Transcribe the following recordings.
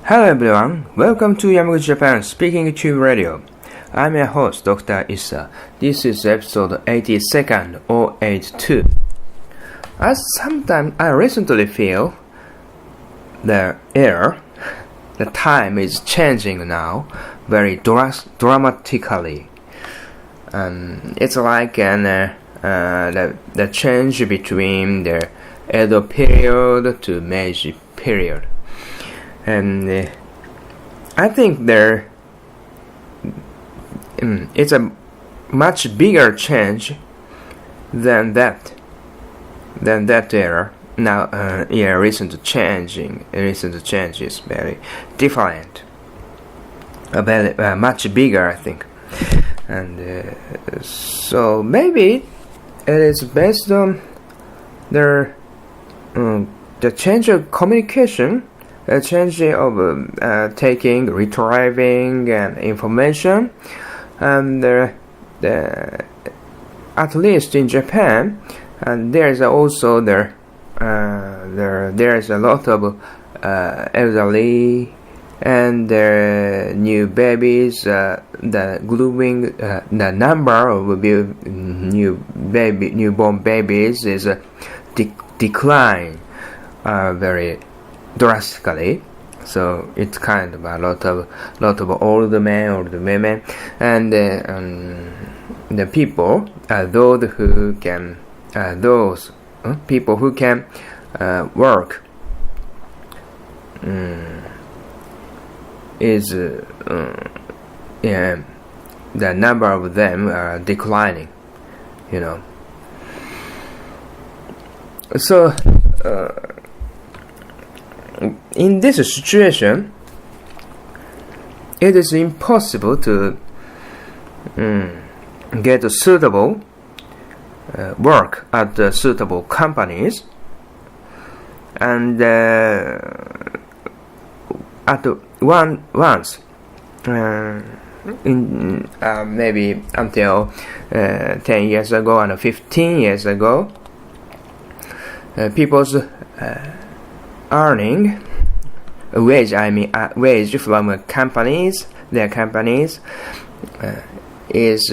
Hello everyone, welcome to Yamaguchi Japan Speaking Tube Radio. I'm your host, Dr. Issa. This is episode 82 or 82. As sometimes I recently feel the time is changing now very dramatically. It's like the change between the Edo period to Meiji period. And I think it's a much bigger change than that era. Now, recent change is very different, much bigger, I think. And so maybe it is based on the change of communication. A change of taking, retrieving, and information, and at least in Japan, and there is also there is a lot of elderly and new babies. The grooming, the number of newborn babies is decline very drastically. So it's kind of a lot of old men, old women, and the people, people who can work is the number of them are declining, So in this situation, it is impossible to get a suitable work at the suitable companies, and once in maybe until 10 years ago and 15 years ago, people's earning wage from their companies is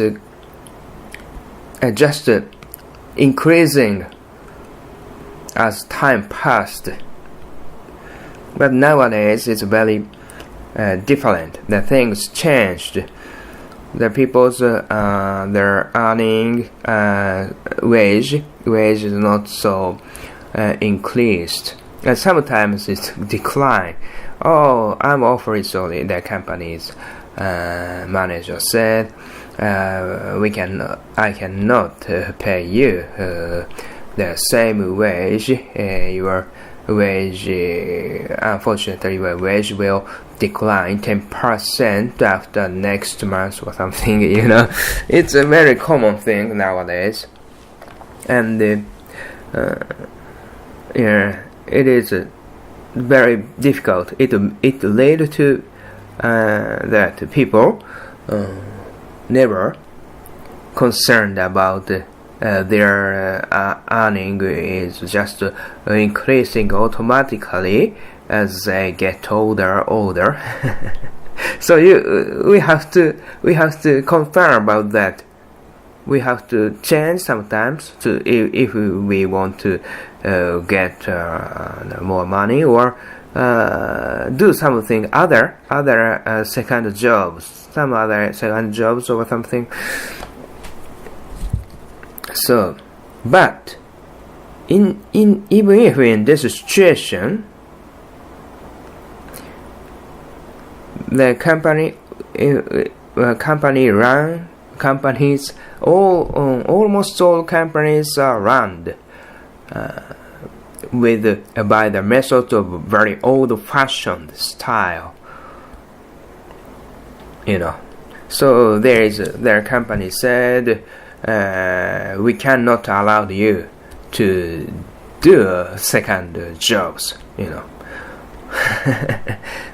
just increasing as time passed. But nowadays it's very different. The things changed. The people's their earning wage is not so increased. And sometimes it's decline. Oh, I'm offering sorry. The company's manager said, I cannot pay you the same wage. Your wage, unfortunately, your wage will decline 10% after next month or something. It's a very common thing nowadays, and it is very difficult. It led to that people never concerned about their earning is just increasing automatically as they get older. So we have to confirm about that. We have to change sometimes to if we want to get more money or do something other second jobs or something. So, but even if in this situation, the companies, almost all companies are run by the method of very old-fashioned style. So their company said, we cannot allow you to do second jobs.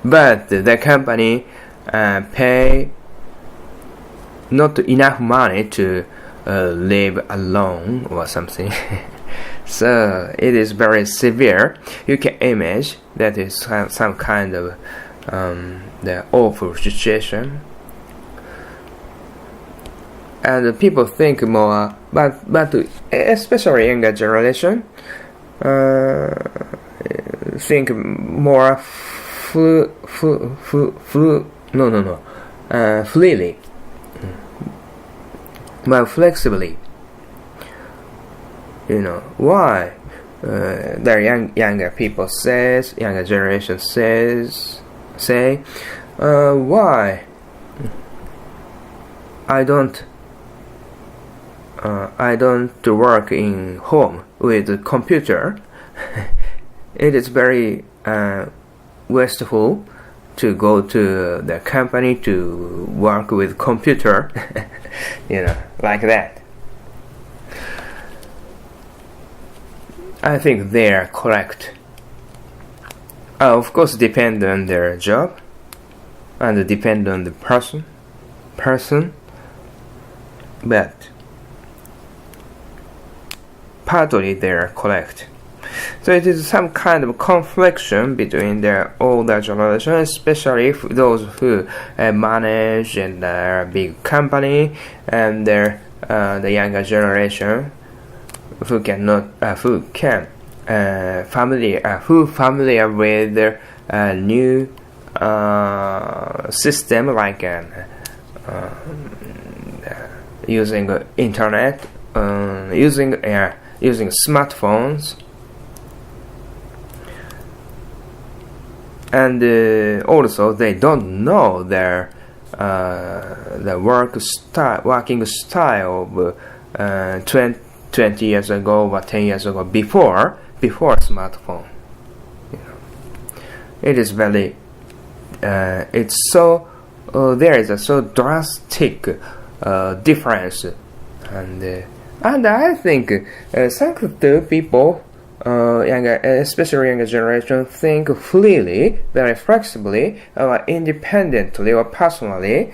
But the company pay not enough money to live alone or something. So it is very severe. You can imagine that is some kind of the awful situation. And people think more, but especially younger generation, think more freely, more flexibly. Why? Their younger people younger generation say, why I don't work in home with a computer. It is very wasteful to go to the company to work with computer, like that. I think they are correct. Of course, depend on their job and depend on the person, but partly they are correct. So it is some kind of confliction between the older generation, especially those who manage in a big company, and the younger generation who familiar with the new system, like using internet, using smartphones, and also they don't know the working style of 20 years ago or 10 years ago, before smartphone. It is very it's so there is a so drastic difference, and I think thanks to people, especially younger generation, think freely, very flexibly, independently or personally.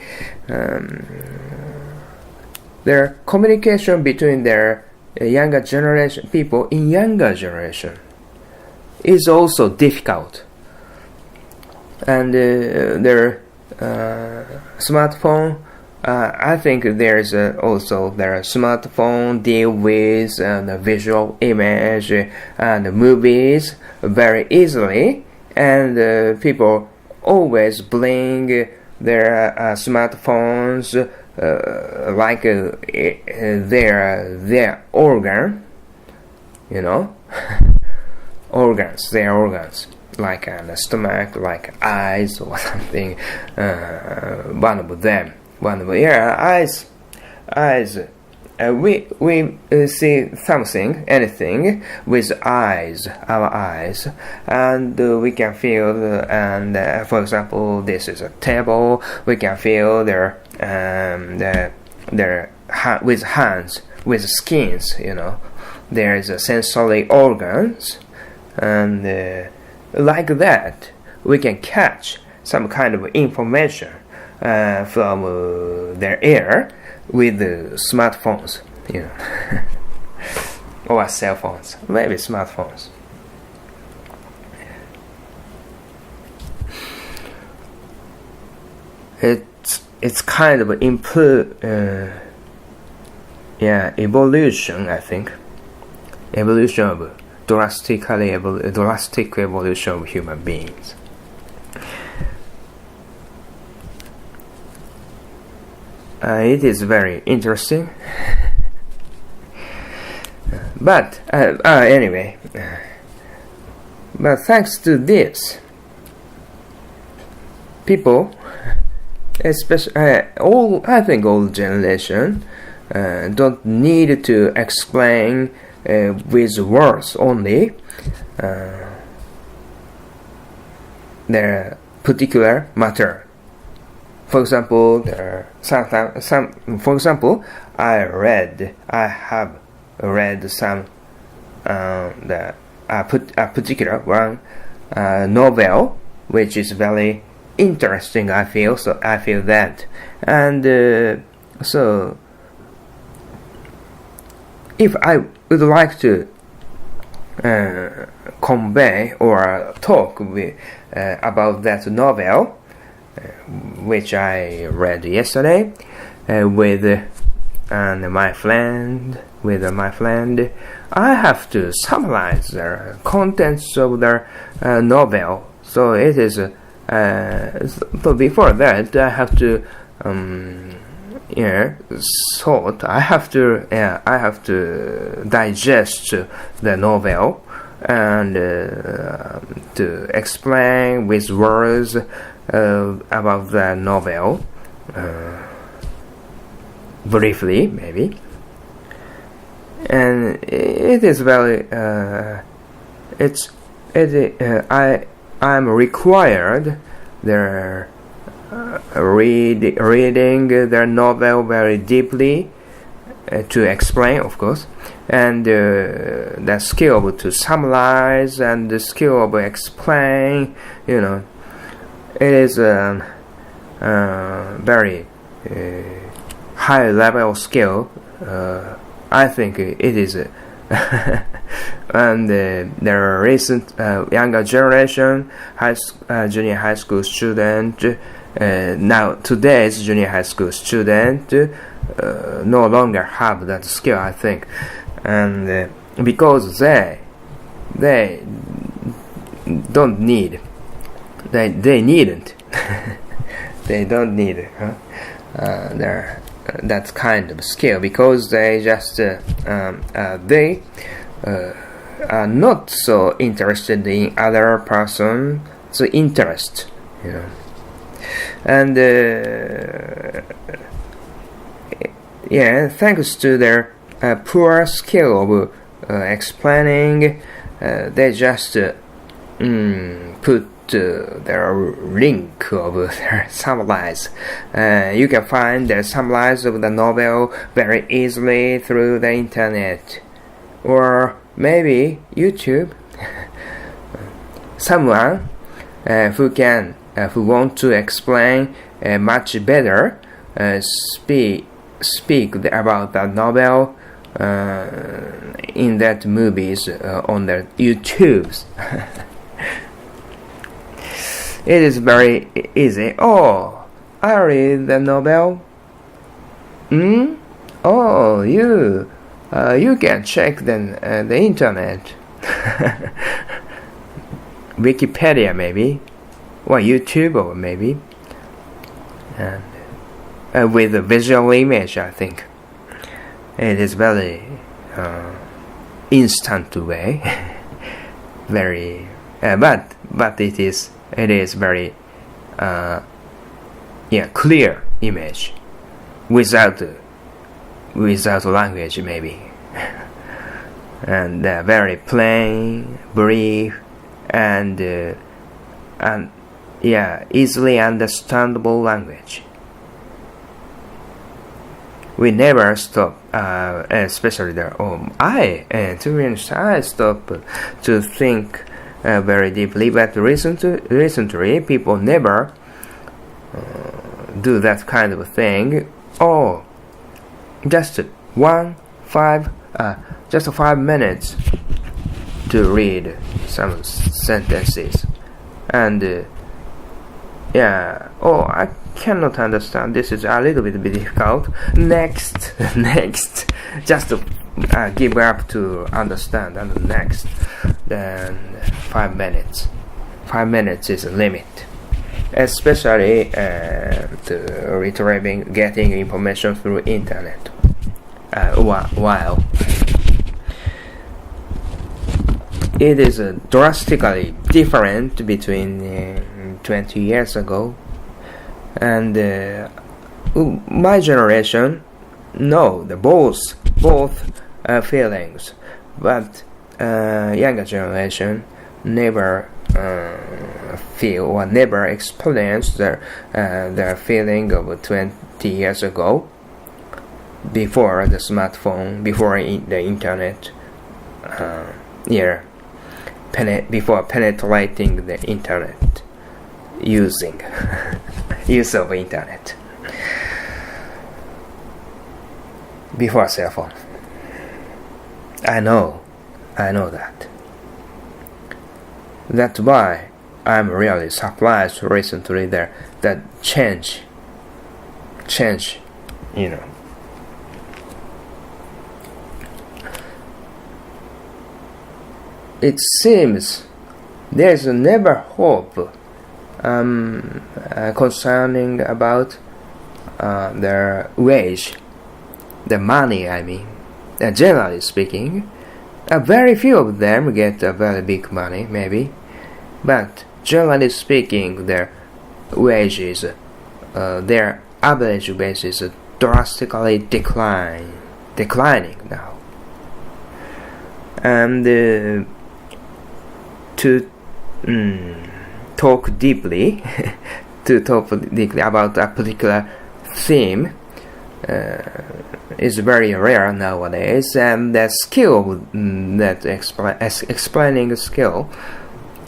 Their communication between their younger generation people in younger generation is also difficult, and their smartphone. I think there's also their smartphone deal with the visual image and movies very easily, and people always bring their smartphones like their organ, their organs, like the stomach, like eyes or something. One of them. Eyes. We see anything with eyes, our eyes, and we can feel. For example, this is a table. We can feel their with hands, with skins. There is a sensory organs, and like that, we can catch some kind of information from their ear with smartphones, or cell phones, maybe smartphones. It's kind of evolution. I think drastic evolution of human beings. It is very interesting, but anyway. But thanks to this, people, especially I think old generation, don't need to explain with words only their particular matter. For example, I have read some a particular one novel which is very interesting. I feel that, and so if I would like to convey or talk about that novel, which I read yesterday with my friend. I have to summarize the contents of the novel. So it is. So before that, I have to thought I have to digest the novel and to explain with words about the novel briefly, maybe. And it is very I'm required the reading the novel very deeply to explain, of course, and the skill to summarize and the skill of explain. It is very high level skill. I think it is. And the recent younger generation, junior high school student, now today's junior high school student no longer have that skill, I think, and because they don't need, they needn't, they don't need that kind of skill, because they just they are not so interested in other person's interest, and thanks to their poor skill of explaining, they just put their link of their summarize. You can find the summarize of the novel very easily through the internet or maybe YouTube. Someone who want to explain much better speak about that novel in that movies on the YouTubes. It is very easy. Oh, I read the novel. Oh, you can check the internet. Wikipedia maybe, or YouTube, or maybe, and with a visual image, I think it is very instant way. Very, but it is very clear image without language maybe, and very plain, brief, and easily understandable language. We never stop, especially there. I stop to think very deeply, but recently people never do that kind of thing. Just 5 minutes to read some sentences, and I cannot understand. This is a little bit difficult. Next, just to give up to understand, and next, then 5 minutes. 5 minutes is a limit, especially to retrieving, getting information through internet. While it is drastically different between 20 years ago and my generation. No, both feelings, but younger generation never feel or never experienced their feeling of 20 years ago, before the smartphone, before the internet, before penetrating the internet, use of internet, before cell phone. I know that. That's why I'm really surprised recently that change, you know. It seems there's never hope concerning about their wage, the money, I mean. Generally speaking, very few of them get a very big money, maybe, but generally speaking, their wages, their average wage is drastically declining now. And to talk deeply about a particular theme is very rare nowadays, and the skill that explaining a skill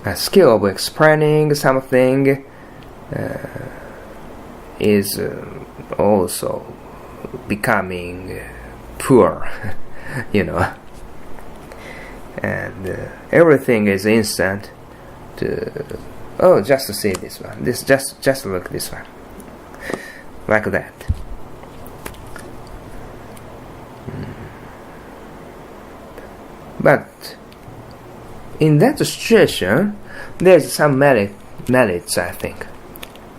of explaining something is also becoming poor, you know. And everything is instant. Just to see this one. Just look this one, like that. But in that situation, there's some merits, I think.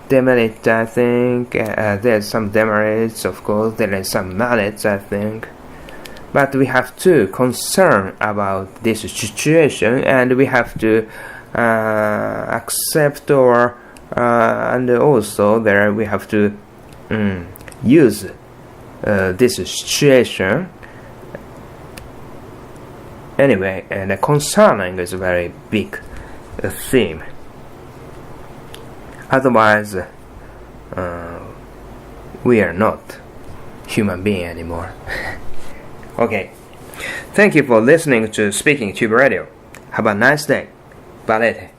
Demerit, I think. There's some demerits, of course. There is some merits, I think. But we have to concern about this situation, and we have to accept and also there we have to use this situation. Anyway, and concerning is a very big theme. Otherwise, we are not human being anymore. Okay. Thank you for listening to Speaking Tube Radio. Have a nice day. Valete.